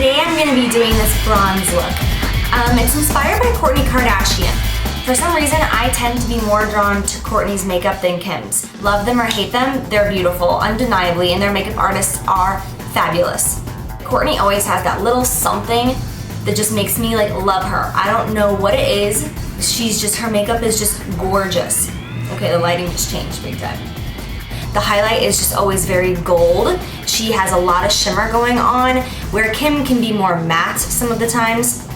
Today I'm going to be doing this bronze look. It's inspired by Kourtney Kardashian. For some reason, I tend to be more drawn to Kourtney's makeup than Kim's. Love them or hate them, they're beautiful, undeniably, and their makeup artists are fabulous. Kourtney always has that little something that just makes me love her. I don't know what it is. Her makeup is just gorgeous. Okay, the lighting just changed big time. The highlight is just always very gold. She has a lot of shimmer going on, where Kim can be more matte some of the times.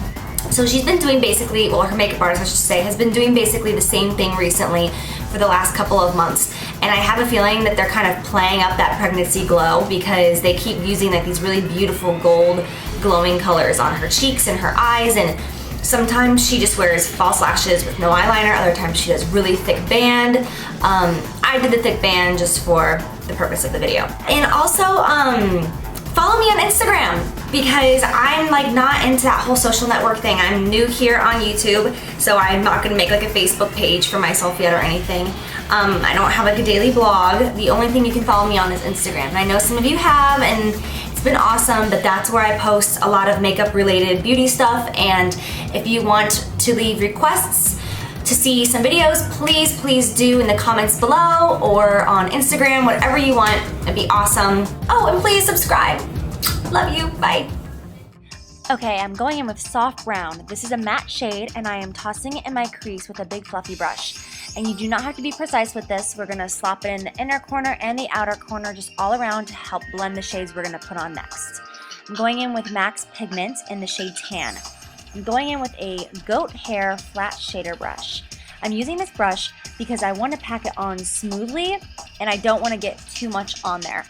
So she's been doing basically, well, her makeup artist, I should say, has been doing basically the same thing recently for the last couple of months. And I have a feeling that they're kind of playing up that pregnancy glow because they keep using these really beautiful gold glowing colors on her cheeks and her eyes, and sometimes she just wears false lashes with no eyeliner, other times she does really thick band. I did the thick band just for the purpose of the video. And also, follow me on Instagram because I'm not into that whole social network thing. I'm new here on YouTube, so I'm not gonna make a Facebook page for myself yet or anything. I don't have a daily blog. The only thing you can follow me on is Instagram. And I know some of you have, and it's been awesome, but that's where I post a lot of makeup related beauty stuff. And if you want to leave requests to see some videos, please do in the comments below or on Instagram, whatever you want. It'd be awesome. Oh, and please subscribe. Love you, bye. Okay, I'm going in with soft brown. This is a matte shade and I am tossing it in my crease with a big fluffy brush. And you do not have to be precise with this. We're gonna slop it in the inner corner and the outer corner, just all around to help blend the shades we're gonna put on next. I'm going in with Max Pigment in the shade Tan. I'm going in with a goat hair flat shader brush. I'm using this brush because I want to pack it on smoothly and I don't want to get too much on there.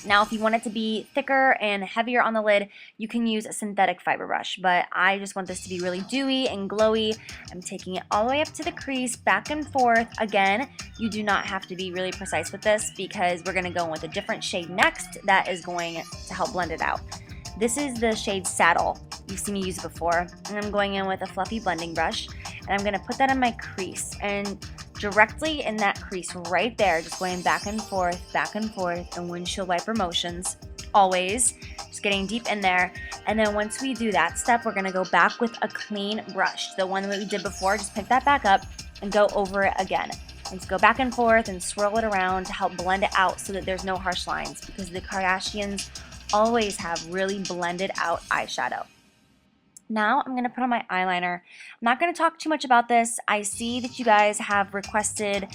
Now, if you want it to be thicker and heavier on the lid, you can use a synthetic fiber brush, but I just want this to be really dewy and glowy. I'm taking it all the way up to the crease, back and forth. Again, you do not have to be really precise with this because we're going to go in with a different shade next that is going to help blend it out. This is the shade Saddle. You've seen me use it before. And I'm going in with a fluffy blending brush, and I'm going to put that in my crease. And directly in that crease right there, just going back and forth, and windshield wiper motions, always. Just getting deep in there. And then once we do that step, we're going to go back with a clean brush. The one that we did before, just pick that back up and go over it again. And just go back and forth and swirl it around to help blend it out so that there's no harsh lines, because the Kardashians always have really blended out eyeshadow. Now I'm going to put on my eyeliner. I'm not going to talk too much about this. I see that you guys have requested,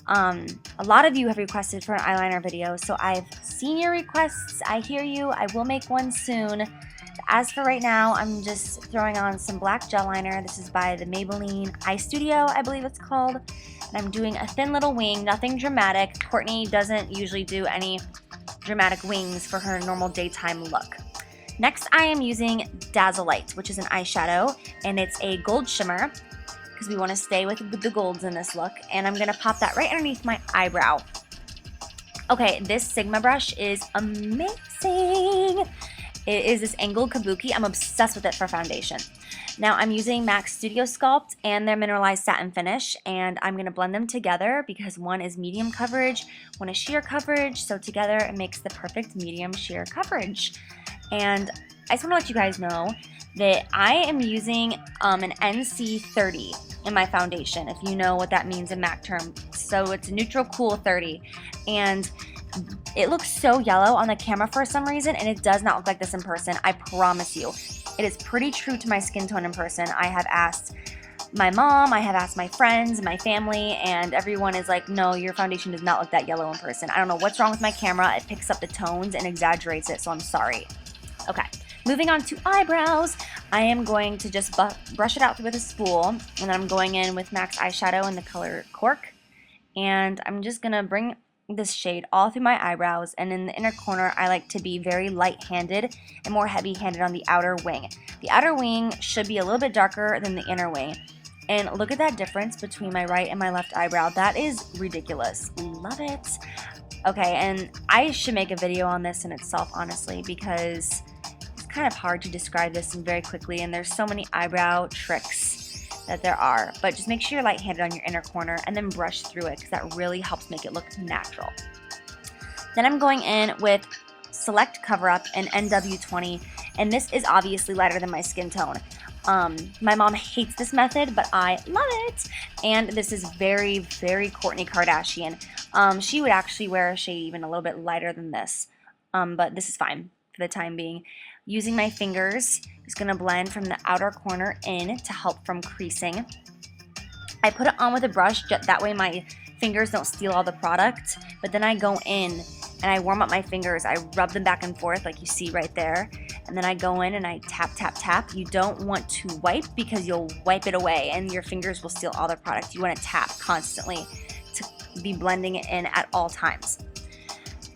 a lot of you have requested for an eyeliner video, so I've seen your requests. I hear you. I will make one soon. As for right now, I'm just throwing on some black gel liner. This is by the Maybelline Eye Studio, I believe it's called. And I'm doing a thin little wing, nothing dramatic. Kourtney doesn't usually do any dramatic wings for her normal daytime look. Next, I am using Dazzleite, which is an eyeshadow, and it's a gold shimmer because we want to stay with the golds in this look. And I'm going to pop that right underneath my eyebrow. Okay, this Sigma brush is amazing. It is this angled kabuki. I'm obsessed with it for foundation. Now I'm using MAC Studio Sculpt and their mineralized satin finish, and I'm going to blend them together because one is medium coverage, one is sheer coverage, so together it makes the perfect medium sheer coverage. And I just want to let you guys know that I am using an NC30 in my foundation, if you know what that means in MAC term. So it's a neutral cool 30, and it looks so yellow on the camera for some reason, and it does not look like this in person. I promise you. It is pretty true to my skin tone in person. I have asked my mom, I have asked my friends, my family, and everyone is like, no, your foundation does not look that yellow in person. I don't know what's wrong with my camera. It picks up the tones and exaggerates it, so I'm sorry. Okay, moving on to eyebrows. I am going to just brush it out with a spool, and then I'm going in with MAC's eyeshadow in the color Cork, and I'm just going to bring this shade all through my eyebrows, and in the inner corner I like to be very light-handed and more heavy-handed on the outer wing. The outer wing should be a little bit darker than the inner wing, and look at that difference between my right and my left eyebrow. That is ridiculous. Love it. Okay, and I should make a video on this in itself, honestly, because it's kind of hard to describe this very quickly, and there's so many eyebrow tricks that there are, but just make sure you're light-handed on your inner corner and then brush through it because that really helps make it look natural. Then I'm going in with Select Cover Up in NW20, And this is obviously lighter than my skin tone. My mom hates this method, but I love it. And this is very, very Kourtney Kardashian. She would actually wear a shade even a little bit lighter than this. But this is fine for the time being. Using my fingers, just gonna blend from the outer corner in to help from creasing. I put it on with a brush, that way my fingers don't steal all the product. But then I go in and I warm up my fingers. I rub them back and forth like you see right there. And then I go in and I tap, tap, tap. You don't want to wipe because you'll wipe it away and your fingers will steal all the product. You want to tap constantly to be blending it in at all times.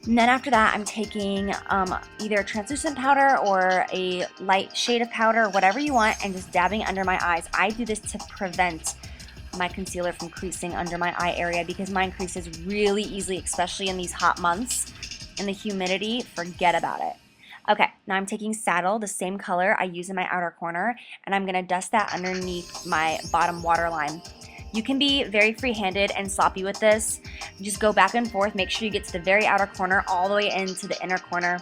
And then after that, I'm taking either a translucent powder or a light shade of powder, whatever you want, and just dabbing it under my eyes. I do this to prevent my concealer from creasing under my eye area because mine creases really easily, especially in these hot months. And the humidity, forget about it. Okay, now I'm taking Saddle, the same color I use in my outer corner, and I'm gonna dust that underneath my bottom waterline. You can be very free-handed and sloppy with this. Just go back and forth, make sure you get to the very outer corner all the way into the inner corner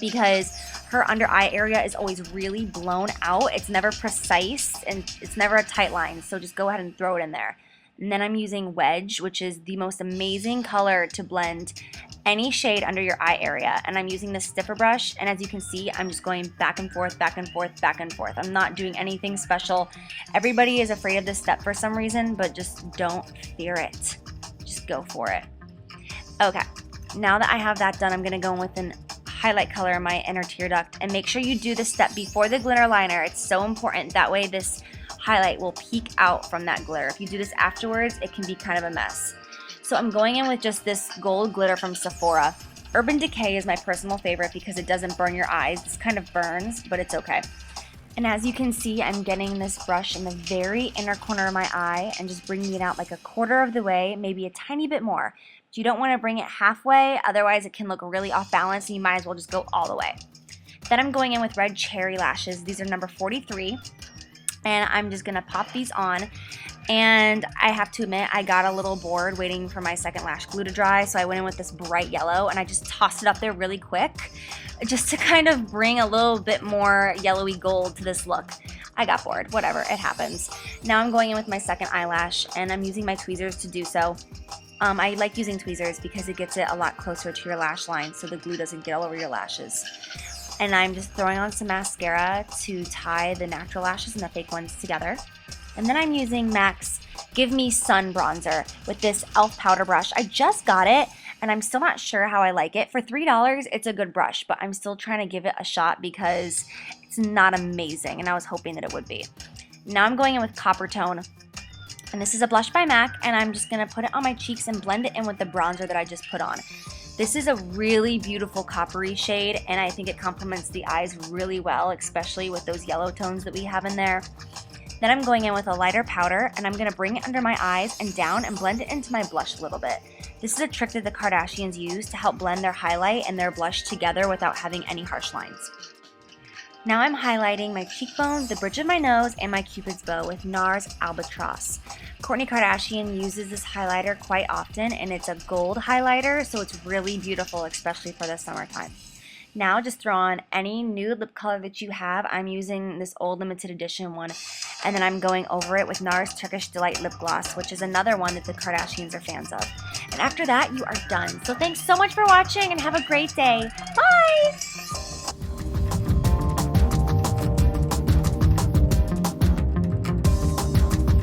because her under eye area is always really blown out. It's never precise and it's never a tight line, so just go ahead and throw it in there. And then I'm using Wedge, which is the most amazing color to blend any shade under your eye area. And I'm using this stiffer brush, and as you can see, I'm just going back and forth, back and forth, back and forth. I'm not doing anything special. Everybody is afraid of this step for some reason, but just don't fear it. Just go for it. Okay, now that I have that done, I'm gonna go in with an highlight color in my inner tear duct, and make sure you do this step before the glitter liner. It's so important. That way this highlight will peek out from that glitter. If you do this afterwards, it can be kind of a mess. So I'm going in with just this gold glitter from Sephora. Urban Decay is my personal favorite because it doesn't burn your eyes. This kind of burns, but it's okay. And as you can see, I'm getting this brush in the very inner corner of my eye and just bringing it out like a quarter of the way, maybe a tiny bit more. But you don't want to bring it halfway, otherwise it can look really off balance and you might as well just go all the way. Then I'm going in with Red Cherry lashes. These are number 43. And I'm just gonna pop these on. And I have to admit, I got a little bored waiting for my second lash glue to dry, so I went in with this bright yellow and I just tossed it up there really quick just to kind of bring a little bit more yellowy gold to this look. I got bored, whatever, it happens. Now I'm going in with my second eyelash and I'm using my tweezers to do so. I like using tweezers because it gets it a lot closer to your lash line so the glue doesn't get all over your lashes. And I'm just throwing on some mascara to tie the natural lashes and the fake ones together. And then I'm using MAC's Give Me Sun Bronzer with this e.l.f. powder brush. I just got it, and I'm still not sure how I like it. For $3, it's a good brush, but I'm still trying to give it a shot because it's not amazing, and I was hoping that it would be. Now I'm going in with Copper Tone. And this is a blush by MAC, and I'm just going to put it on my cheeks and blend it in with the bronzer that I just put on. This is a really beautiful coppery shade, and I think it complements the eyes really well, especially with those yellow tones that we have in there. Then I'm going in with a lighter powder, and I'm going to bring it under my eyes and down and blend it into my blush a little bit. This is a trick that the Kardashians use to help blend their highlight and their blush together without having any harsh lines. Now I'm highlighting my cheekbones, the bridge of my nose, and my Cupid's bow with NARS Albatross. Kourtney Kardashian uses this highlighter quite often, and it's a gold highlighter, so it's really beautiful, especially for the summertime. Now just throw on any nude lip color that you have. I'm using this old limited edition one, and then I'm going over it with NARS Turkish Delight Lip Gloss, which is another one that the Kardashians are fans of. And after that, you are done. So thanks so much for watching, and have a great day. Bye!